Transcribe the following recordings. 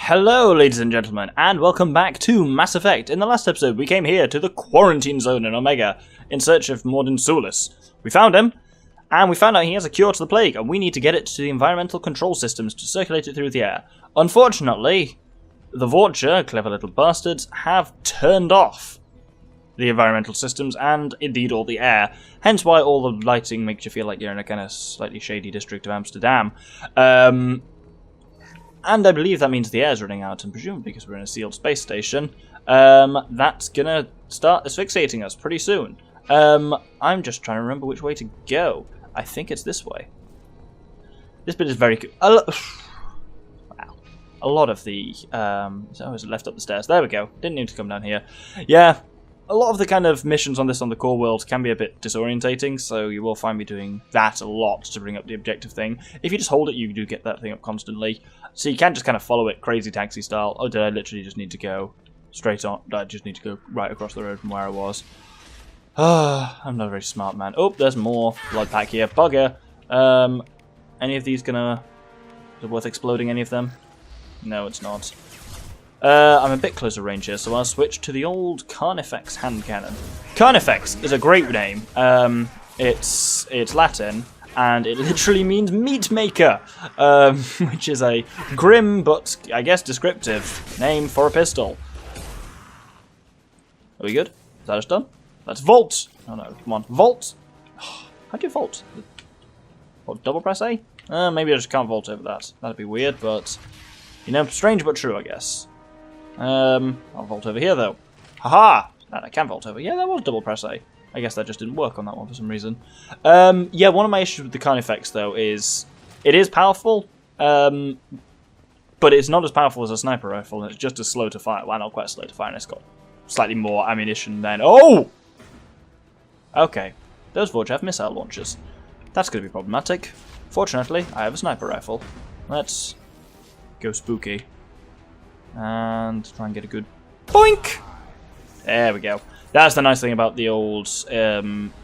Hello ladies and gentlemen, and welcome back to Mass Effect. In the last episode we came here to the quarantine zone in Omega in search of Mordin Solus. We found him, and we found out he has a cure to the plague, and we need to get it to the environmental control systems to circulate it through the air. Unfortunately, the Vulture, clever little bastards, have turned off the environmental systems and indeed all the air, hence why all the lighting makes you feel like you're in a kind of slightly shady district of Amsterdam. And I believe that means the air's running out, and presumably because we're in a sealed space station, that's gonna start asphyxiating us pretty soon. I'm just trying to remember which way to go. I think it's this way. This bit is very cool. Wow. A lot of the... oh, it's left up the stairs. There we go. Didn't need to come down here. Yeah, a lot of the kind of missions on the core world can be a bit disorientating, so you will find me doing that a lot to bring up the objective thing. If you just hold it, you do get that thing up constantly. So you can't just kind of follow it crazy taxi style. Oh, did I literally just need to go straight on? I just need to go right across the road from where I was. I'm not a very smart man. Oh, there's more blood pack here. Bugger. Any of these gonna... Is it worth exploding, any of them? No, it's not. I'm a bit closer range here, so I'll switch to the old Carnifex hand cannon. Carnifex is a great name. It's Latin, and it literally means meat maker, which is a grim but, I guess, descriptive name for a pistol. Are we good? Is that us done? Let's vault! Oh no, come on. Vault! How do you vault? What, double press A? Maybe I just can't vault over that. That'd be weird, but, you know, strange but true, I guess. I'll vault over here, though. Haha! I can vault over. Yeah, that was double press A. I guess that just didn't work on that one for some reason. Yeah, one of my issues with the Carnifex, though, is it is powerful, but it's not as powerful as a sniper rifle, and it's just as slow to fire. Well, not quite slow to fire, and it's got slightly more ammunition than... Oh! Okay. Those Vulture have missile launchers. That's going to be problematic. Fortunately, I have a sniper rifle. Let's go spooky. And try and get a good boink! There we go. That's the nice thing about the old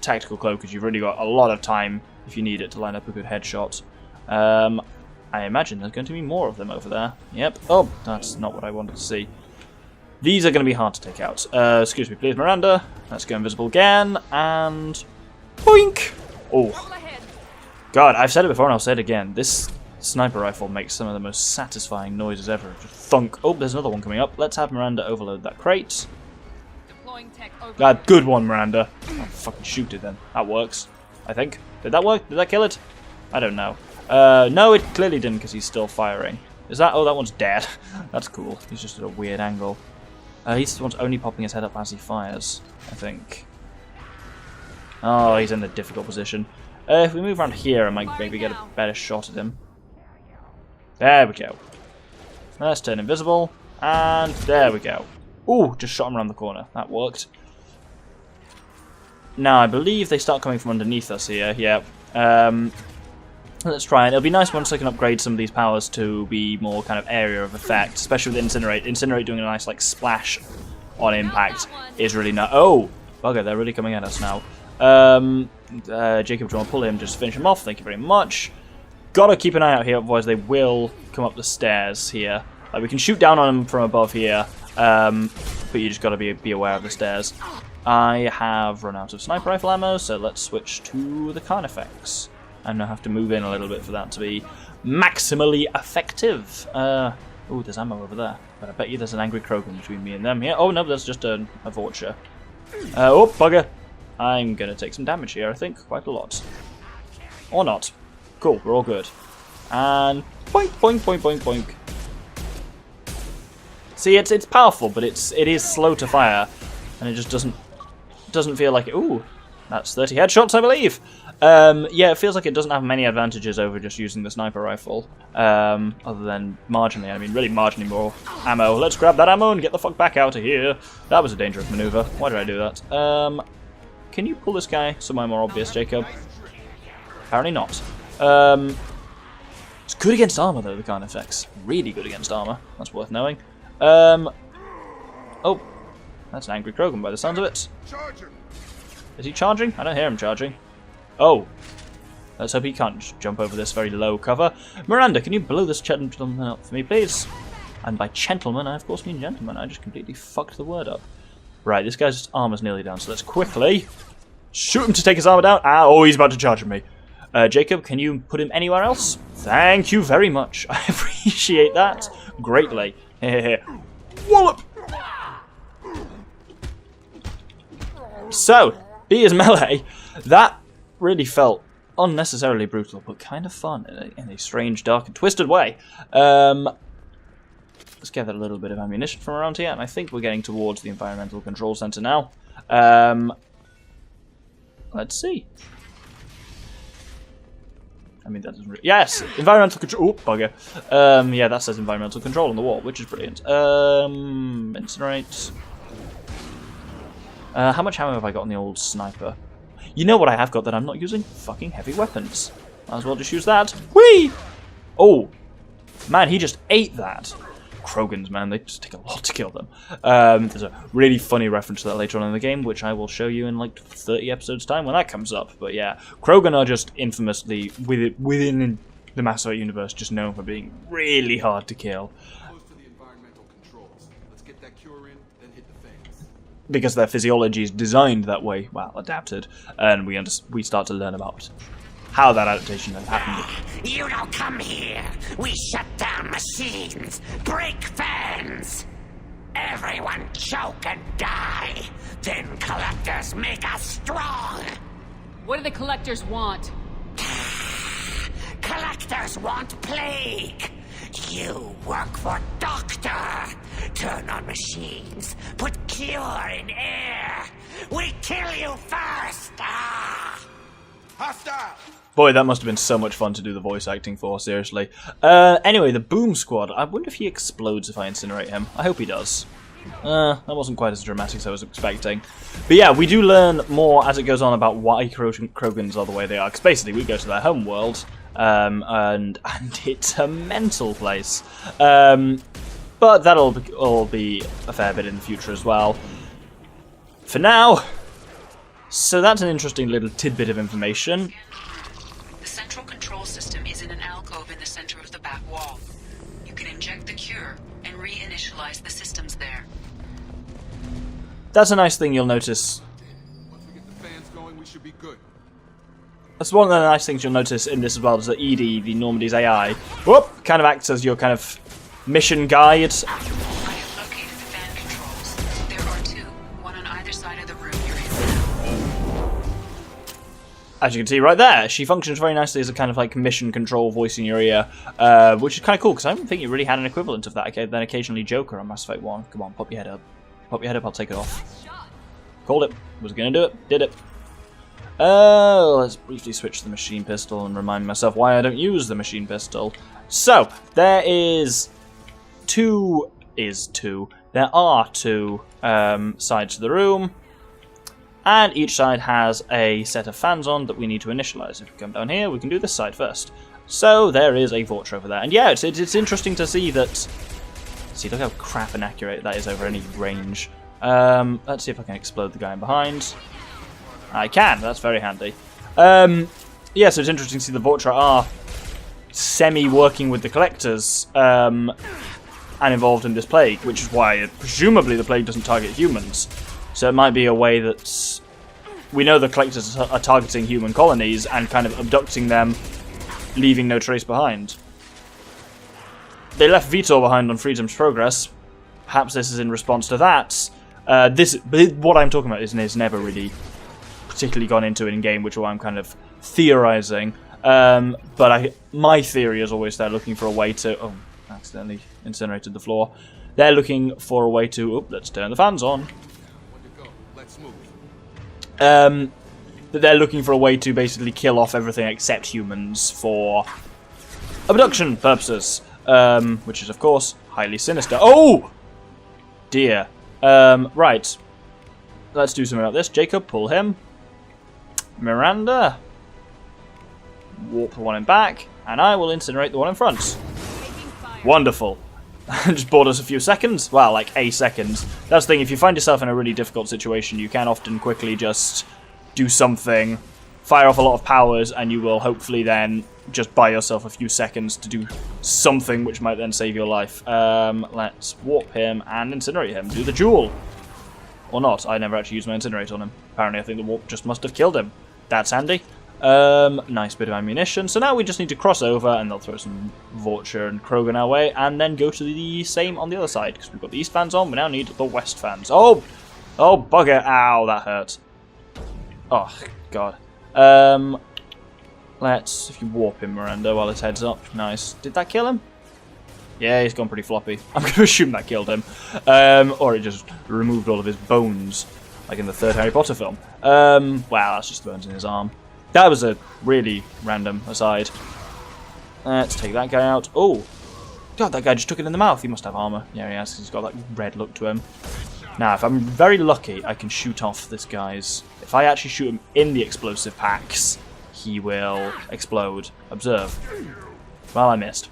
tactical cloak, is you've really got a lot of time if you need it to line up a good headshot. I imagine there's going to be more of them over there. Yep. Oh, that's not what I wanted to see. These are going to be hard to take out. Excuse me, please, Miranda. Let's go invisible again, and boink! Oh. God, I've said it before and I'll say it again. This sniper rifle makes some of the most satisfying noises ever. Just thunk. Oh, there's another one coming up. Let's have Miranda overload that crate. Good one, Miranda. I'll fucking shoot it then. That works, I think. Did that work? Did that kill it? I don't know. No, it clearly didn't because he's still firing. Is that... Oh, that one's dead. That's cool. He's just at a weird angle. He's the one's only popping his head up as he fires, I think. Oh, he's in a difficult position. If we move around here, I might maybe get a better shot at him. There we go. Let's turn invisible. And there we go. Ooh, just shot him around the corner. That worked. Now, I believe they start coming from underneath us here. Yeah. Let's try it. It'll be nice once I can upgrade some of these powers to be more kind of area of effect, especially with Incinerate. Incinerate doing a nice, like, splash on impact is really nice. Oh! Bugger, they're really coming at us now. Jacob, do you want to pull him? Just finish him off. Thank you very much. Gotta keep an eye out here, otherwise they will come up the stairs here. Like, we can shoot down on them from above here, but you just gotta be aware of the stairs. I have run out of sniper rifle ammo, so let's switch to the Carnifex. And I have to move in a little bit for that to be maximally effective. Oh, there's ammo over there. But I bet you there's an angry Krogan between me and them here. Oh, no, that's just a Vulture. Oh, bugger. I'm going to take some damage here, I think. Quite a lot. Or not. Cool, we're all good. And boink, boink, boink, boink, boink. See, it's powerful, but it is slow to fire. And it just doesn't feel like it. Ooh, that's 30 headshots, I believe. Yeah, it feels like it doesn't have many advantages over just using the sniper rifle, other than marginally. I mean, really marginally more ammo. Let's grab that ammo and get the fuck back out of here. That was a dangerous maneuver. Why did I do that? Can you pull this guy somewhere more obvious, Jacob? Apparently not. It's good against armor, though, the Carnifex. Really good against armor. That's worth knowing. Oh, that's an angry Krogan by the sounds of it. Is he charging? I don't hear him charging. Oh. Let's hope he can't just jump over this very low cover. Miranda, can you blow this gentleman up for me, please? And by gentleman, I of course mean gentleman. I just completely fucked the word up. Right, this guy's armor's nearly down, so let's quickly shoot him to take his armor down. Ah, oh, he's about to charge at me. Jacob, can you put him anywhere else? Thank you very much. I appreciate that greatly. Wallop! So, he is melee. That really felt unnecessarily brutal, but kind of fun in a strange, dark, and twisted way. Let's gather a little bit of ammunition from around here, and I think we're getting towards the Environmental Control Center now. Let's see. I mean, that doesn't really... Yes! Environmental control... Oh, bugger. Yeah, that says environmental control on the wall, which is brilliant. Incinerate. How much ammo have I got on the old sniper? You know what I have got that I'm not using? Fucking heavy weapons. Might as well just use that. Whee! Oh. Man, he just ate that. Krogans, man, they just take a lot to kill them. There's a really funny reference to that later on in the game, which I will show you in like 30 episodes time when that comes up. But yeah, Krogan are just infamously, within the Mass Effect universe, just known for being really hard to kill. Close to the environmental controls. Let's get that cure in, then hit the fans. Because their physiology is designed that way, well, adapted, and we start to learn about how that adaptation has happened. You don't come here. We shut down machines, break fans. Everyone choke and die. Then collectors make us strong. What do the collectors want? Collectors want plague. You work for Doctor. Turn on machines. Put cure in air. We kill you first. Hostile! Boy, that must have been so much fun to do the voice acting for, seriously. Anyway, the Boom Squad. I wonder if he explodes if I incinerate him. I hope he does. That wasn't quite as dramatic as I was expecting. But yeah, we do learn more as it goes on about why Krogans are the way they are. Because basically, we go to their home world, and it's a mental place. But that'll all be a fair bit in the future as well. For now, so that's an interesting little tidbit of information. The central control system is in an alcove in the center of the back wall. You can inject the cure and reinitialize the systems there. That's a nice thing you'll notice. Once we get the fans going, we should be good. That's one of the nice things you'll notice in this as well, is that EDI, the Normandy's AI, kind of acts as your kind of mission guide. I have located the fan controls. There are two, one on either side of the room you're in now. As you can see right there, she functions very nicely as a kind of like mission control voice in your ear, which is kind of cool, because I don't think you really had an equivalent of that. Okay, then occasionally Joker on Mass Effect 1. Come on, pop your head up. Pop your head up, I'll take it off. Called it. Was gonna do it. Did it. Let's briefly switch to the machine pistol and remind myself why I don't use the machine pistol. So, there are two sides to the room, and each side has a set of fans on that we need to initialize. If we come down here, we can do this side first. So there is a Vortra over there, and yeah, it's interesting to see that. See, look how crap and accurate that is over any range. Let's see if I can explode the guy in behind. I can. That's very handy. Yeah, so it's interesting to see the Vortra are semi-working with the Collectors and involved in this plague, which is why presumably the plague doesn't target humans. So it might be a way that we know the Collectors are targeting human colonies and kind of abducting them, leaving no trace behind. They left Vitor behind on Freedom's Progress. Perhaps this is in response to that. What I'm talking about is never really particularly gone into it in game, which is why I'm kind of theorizing. But my theory is always they're looking for a way to... Oh, accidentally incinerated the floor. They're looking for a way to... Oh, let's turn the fans on. Let's move. That they're looking for a way to basically kill off everything except humans for abduction purposes. Which is, of course, highly sinister. Oh! Dear. Right. Let's do something about this. Jacob, pull him. Miranda. Warp the one in back. And I will incinerate the one in front. Wonderful. Just bought us a few seconds. Well, like a second. That's the thing, if you find yourself in a really difficult situation, you can often quickly just do something fire off a lot of powers, and you will hopefully then just buy yourself a few seconds to do something which might then save your life. Let's warp him and incinerate him. Do the duel. Or not. I never actually used my incinerate on him. Apparently I think the warp just must have killed him. That's handy. Nice bit of ammunition. So now we just need to cross over, and they'll throw some Vorcha and Krogan our way, and then go to the same on the other side, because we've got the east fans on. We now need the west fans. Oh, bugger! Ow, that hurt. Oh god. Let's, if you warp him, Miranda, while his head's up. Nice. Did that kill him? Yeah, he's gone pretty floppy. I'm going to assume that killed him. Or it just removed all of his bones, like in the third Harry Potter film. Wow, that's just the bones in his arm. That was a really random aside. Let's take that guy out. Oh, god, that guy just took it in the mouth. He must have armor. Yeah, he has. He's got that red look to him. Now, if I'm very lucky, I can shoot off this guy's... If I actually shoot him in the explosive packs, he will explode. Observe. Well, I missed.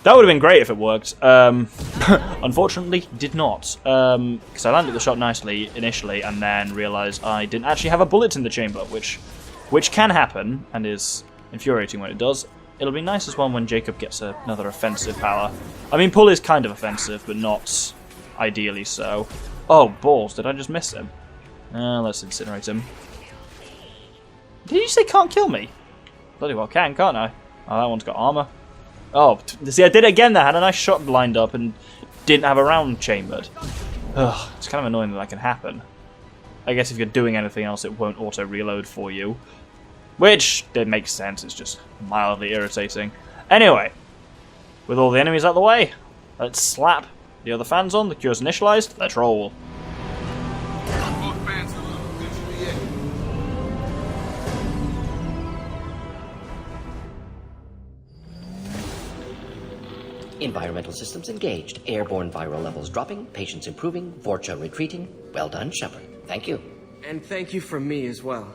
That would have been great if it worked. Unfortunately, did not. Because I landed the shot nicely initially, and then realised I didn't actually have a bullet in the chamber, which can happen, and is infuriating when it does. It'll be nice as well when Jacob gets another offensive power. I mean, pull is kind of offensive, but not ideally so. Oh, balls, did I just miss him? Let's incinerate him. Did you say can't kill me? Bloody well can, can't I? Oh, that one's got armor. Oh, see, I did it again there. I had a nice shot lined up and didn't have a round chambered. Ugh, it's kind of annoying that can happen. I guess if you're doing anything else, it won't auto-reload for you. Which, it makes sense, it's just mildly irritating. Anyway, with all the enemies out of the way, let's slap the other fans on. The cure's initialized. Let's roll. Both fans are low. That should be it. Environmental systems engaged. Airborne viral levels dropping. Patients improving. Vorcha retreating. Well done, Shepard. Thank you. And thank you from me as well.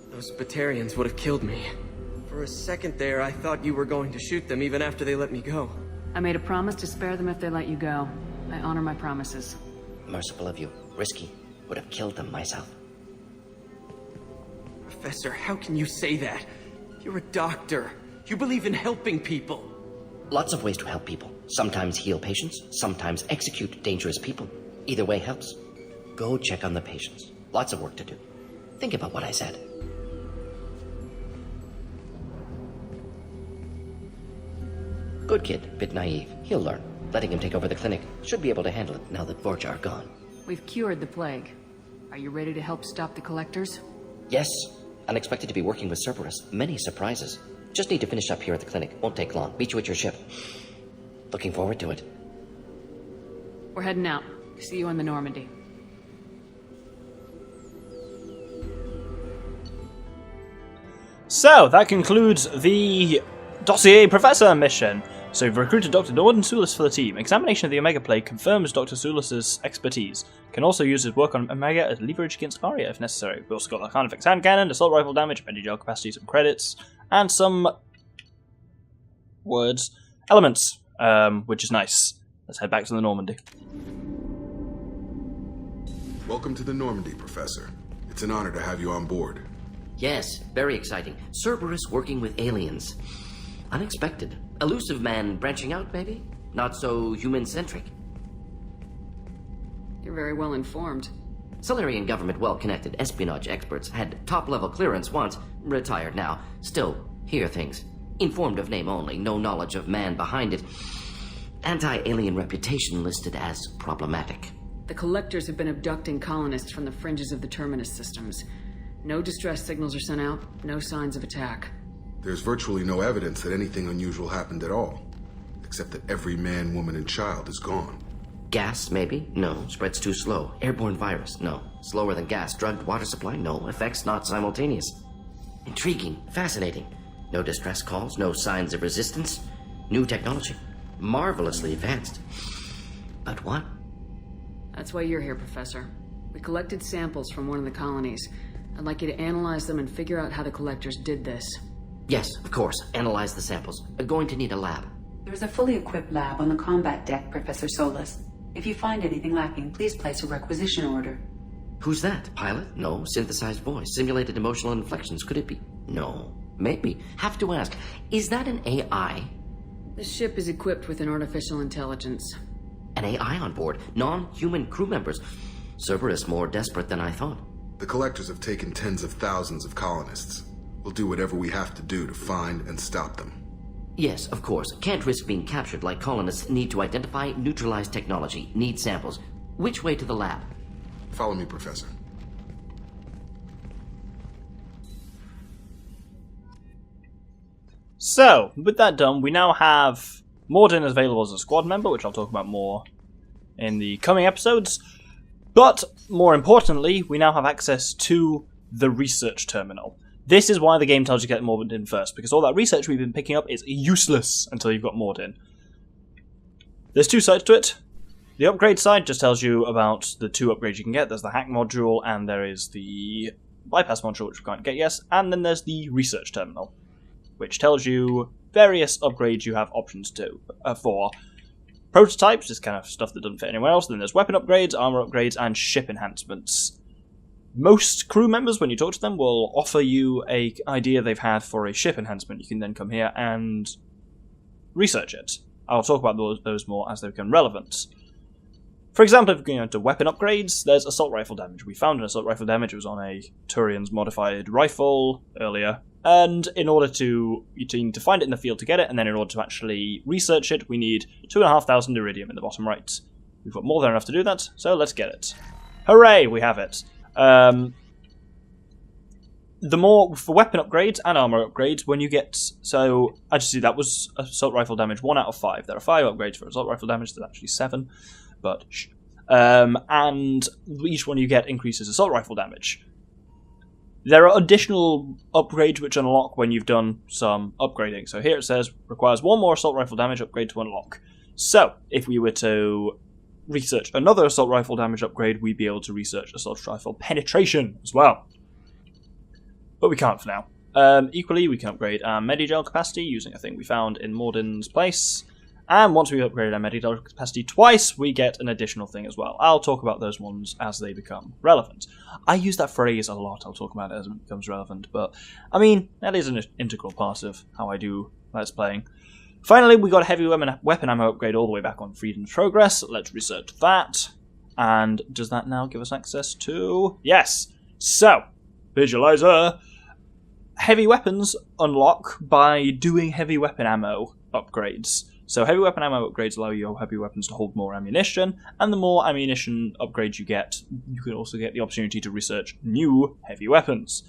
Those Batarians would have killed me. For a second there, I thought you were going to shoot them even after they let me go. I made a promise to spare them if they let you go. I honor my promises. Merciful of you. Risky. Would have killed them myself. Professor, how can you say that? You're a doctor. You believe in helping people. Lots of ways to help people. Sometimes heal patients, sometimes execute dangerous people. Either way helps. Go check on the patients. Lots of work to do. Think about what I said. Good kid, bit naive. He'll learn. Letting him take over the clinic. Should be able to handle it now that Vorcha are gone. We've cured the plague. Are you ready to help stop the collectors? Yes. Unexpected to be working with Cerberus. Many surprises. Just need to finish up here at the clinic. Won't take long. Meet you at your ship. Looking forward to it. We're heading out. See you on the Normandy. So, that concludes the Dossier Professor mission. So we've recruited Dr. Norton Sulis for the team. Examination of the Omega Plague confirms Dr. Sulis' expertise. Can also use his work on Omega as leverage against Aria if necessary. We've also got the Carnifex hand cannon, assault rifle damage, Bendy-gel capacity, some credits, and some elements, which is nice. Let's head back to the Normandy. Welcome to the Normandy, Professor. It's an honor to have you on board. Yes, very exciting. Cerberus working with aliens. Unexpected. Elusive man branching out, maybe? Not so human-centric. You're very well informed. Solarian government well-connected espionage experts had top-level clearance once, retired now. Still, hear things. Informed of name only, no knowledge of man behind it. Anti-alien reputation listed as problematic. The collectors have been abducting colonists from the fringes of the Terminus systems. No distress signals are sent out, no signs of attack. There's virtually no evidence that anything unusual happened at all, except that every man, woman, and child is gone. Gas, maybe? No. Spreads too slow. Airborne virus? No. Slower than gas. Drugged water supply? No. Effects not simultaneous. Intriguing. Fascinating. No distress calls. No signs of resistance. New technology. Marvelously advanced. But what? That's why you're here, Professor. We collected samples from one of the colonies. I'd like you to analyze them and figure out how the collectors did this. Yes, of course. Analyze the samples. Going to need a lab. There is a fully equipped lab on the combat deck, Professor Solis. If you find anything lacking, please place a requisition order. Who's that? Pilot? No. Synthesized voice. Simulated emotional inflections. Could it be? No. Maybe. Have to ask, is that an AI? The ship is equipped with an artificial intelligence. An AI on board? Non-human crew members? Cerberus more desperate than I thought. The Collectors have taken tens of thousands of colonists. We'll do whatever we have to do to find and stop them. Yes, of course. Can't risk being captured like colonists need to identify, neutralize technology, need samples. Which way to the lab? Follow me, Professor. So, with that done, we now have Mordin available as a squad member, which I'll talk about more in the coming episodes. But, more importantly, we now have access to the research terminal. This is why the game tells you to get Mordin first, because all that research we've been picking up is useless until you've got Mordin. There's two sides to it. The upgrade side just tells you about the two upgrades you can get. There's the hack module, and there is the bypass module, which we can't get yet. And then there's the research terminal, which tells you various upgrades you have options to for. Prototypes is kind of stuff that doesn't fit anywhere else. Then there's weapon upgrades, armor upgrades, and ship enhancements. Most crew members, when you talk to them, will offer you an idea they've had for a ship enhancement. You can then come here and research it. I'll talk about those more as they become relevant. For example, if we're going into weapon upgrades, there's assault rifle damage. We found an assault rifle damage. It was on a Turian's modified rifle earlier. And in order to, you need to find it in the field to get it, and then in order to actually research it, we need 2,500 iridium in the bottom right. We've got more than enough to do that, so let's get it. Hooray, we have it. The more, for weapon upgrades and armor upgrades, when you get, so, I just see that was assault rifle damage 1 out of 5. There are 5 upgrades for assault rifle damage, there's actually 7, but shh. And each one you get increases assault rifle damage. There are additional upgrades which unlock when you've done some upgrading. So here it says, requires 1 more assault rifle damage upgrade to unlock. So, if we were to research another assault rifle damage upgrade, we'd be able to research assault rifle penetration as well. But we can't for now. Equally, we can upgrade our Medigel capacity using a thing we found in Mordin's place. And once we've upgraded our Medigel capacity twice, we get an additional thing as well. I'll talk about those ones as they become relevant. I use that phrase a lot, I'll talk about it as it becomes relevant, but, I mean, that is an integral part of how I do Let's Playing. Finally, we got a heavy weapon ammo upgrade all the way back on Freedom's Progress. Let's research that. And does that now give us access to... Yes! So, visualizer. Heavy weapons unlock by doing heavy weapon ammo upgrades. So heavy weapon ammo upgrades allow your heavy weapons to hold more ammunition, and the more ammunition upgrades you get, you can also get the opportunity to research new heavy weapons.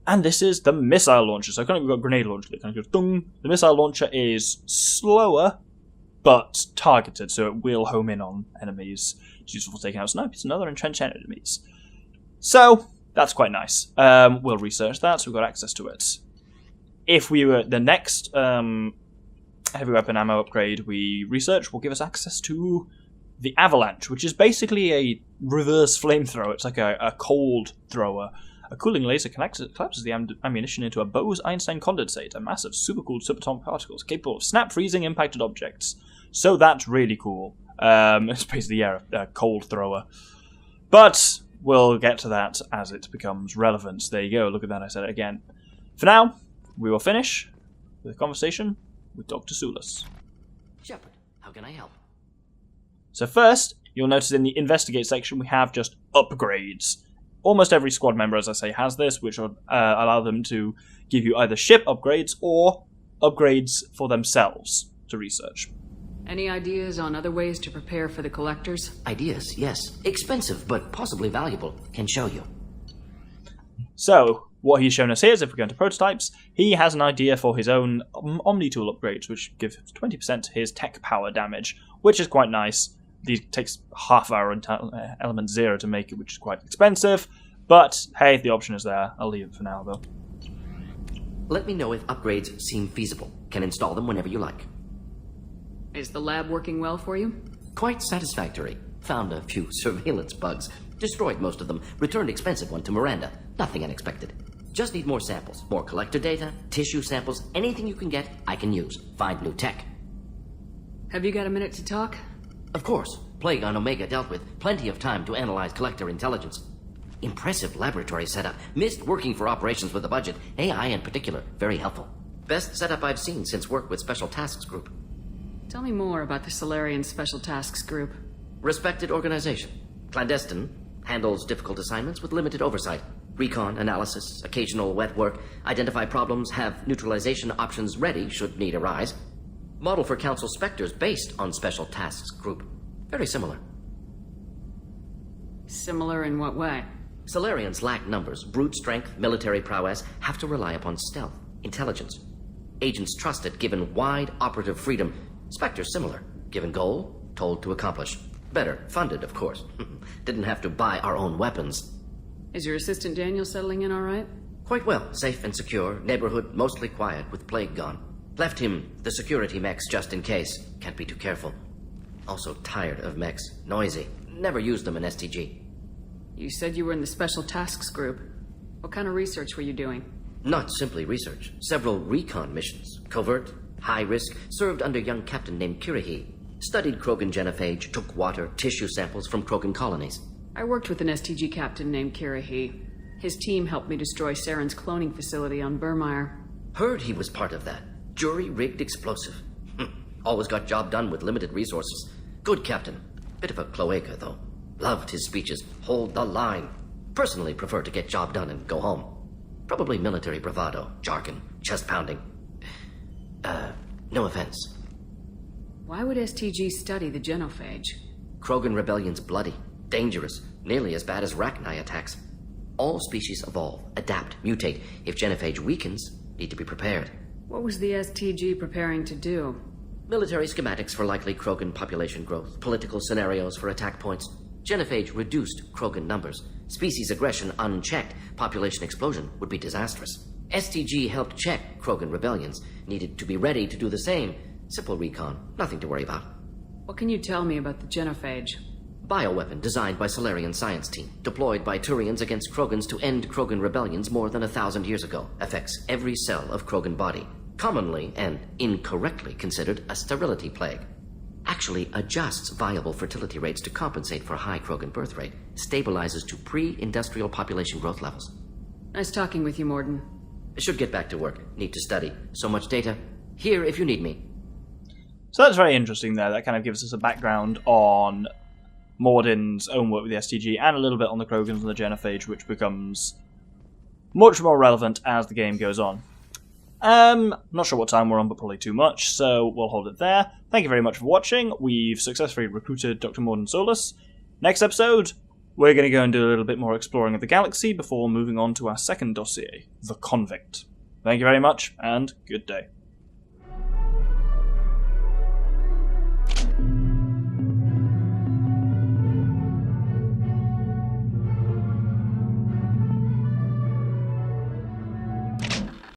And this is the missile launcher. So kind of we've got grenade launcher that kind of goes dung. The missile launcher is slower, but targeted, so it will home in on enemies. It's useful for taking out snipers and other entrenched enemies. So that's quite nice. We'll research that, so we've got access to it. If we were the next heavy weapon ammo upgrade we research will give us access to the Avalanche, which is basically a reverse flamethrower. It's like a cold thrower. A cooling laser collapses the ammunition into a Bose-Einstein condensate, a mass of supercooled subatomic particles capable of snap freezing impacted objects. So that's really cool. It's basically, yeah, a cold thrower. But we'll get to that as it becomes relevant. There you go, look at that, I said it again. For now, we will finish the conversation with Dr. Soulis. Shepard, how can I help? So first, you'll notice in the investigate section we have just upgrades. Almost every squad member, as I say, has this, which will allow them to give you either ship upgrades or upgrades for themselves to research. Any ideas on other ways to prepare for the Collectors? Ideas, yes. Expensive, but possibly valuable. Can show you. So, what he's shown us here is if we go into prototypes, he has an idea for his own Omni-tool upgrades, which give 20% to his tech power damage, which is quite nice. These takes half our element 0 to make it, which is quite expensive. But, hey, the option is there. I'll leave it for now, though. Let me know if upgrades seem feasible. Can install them whenever you like. Is the lab working well for you? Quite satisfactory. Found a few surveillance bugs. Destroyed most of them. Returned expensive one to Miranda. Nothing unexpected. Just need more samples. More collector data, tissue samples, anything you can get, I can use. Find new tech. Have you got a minute to talk? Of course. Plague on Omega dealt with. Plenty of time to analyze collector intelligence. Impressive laboratory setup. Missed working for operations with a budget. AI in particular, very helpful. Best setup I've seen since work with Special Tasks Group. Tell me more about the Solarian Special Tasks Group. Respected organization. Clandestine. Handles difficult assignments with limited oversight. Recon, analysis, occasional wet work. Identify problems, have neutralization options ready should need arise. Model for Council Spectres based on Special Tasks Group. Very similar. Similar in what way? Solarians lack numbers, brute strength, military prowess, have to rely upon stealth, intelligence. Agents trusted, given wide operative freedom. Spectres similar, given goal, told to accomplish. Better, funded, of course. Didn't have to buy our own weapons. Is your assistant Daniel settling in all right? Quite well, safe and secure, neighborhood mostly quiet with plague gone. Left him the security mechs just in case. Can't be too careful. Also tired of mechs, noisy. Never used them in STG. You said you were in the Special Tasks Group. What kind of research were you doing? Not simply research. Several recon missions. Covert, high risk, served under young captain named Kirahi. Studied Krogan genophage, took water, tissue samples from Krogan colonies. I worked with an STG captain named Kirahi. His team helped me destroy Saren's cloning facility on Burmire. Heard he was part of that. Jury-rigged explosive. Always got job done with limited resources. Good captain. Bit of a cloaca, though. Loved his speeches. Hold the line. Personally prefer to get job done and go home. Probably military bravado, jargon, chest pounding. No offense. Why would STG study the genophage? Krogan rebellion's bloody, dangerous, nearly as bad as Rachni attacks. All species evolve, adapt, mutate. If genophage weakens, need to be prepared. What was the STG preparing to do? Military schematics for likely Krogan population growth, political scenarios for attack points. Genophage reduced Krogan numbers. Species aggression unchecked, population explosion would be disastrous. STG helped check Krogan rebellions, needed to be ready to do the same. Simple recon, nothing to worry about. What can you tell me about the genophage? Bioweapon designed by Solarian science team, deployed by Turians against Krogans to end Krogan rebellions more than 1,000 years ago. Affects every cell of Krogan body. Commonly and incorrectly considered a sterility plague. Actually adjusts viable fertility rates to compensate for high Krogan birth rate. Stabilizes to pre-industrial population growth levels. Nice talking with you, Mordin. Should get back to work. Need to study. So much data. Here if you need me. So that's very interesting there. That kind of gives us a background on Mordin's own work with the STG and a little bit on the Krogans and the genophage, which becomes much more relevant as the game goes on. Not sure what time we're on, but probably too much, so we'll hold it there. Thank you very much for watching. We've successfully recruited Dr. Mordin Solus. Next episode, we're going to go and do a little bit more exploring of the galaxy before moving on to our second dossier, The Convict. Thank you very much, and good day.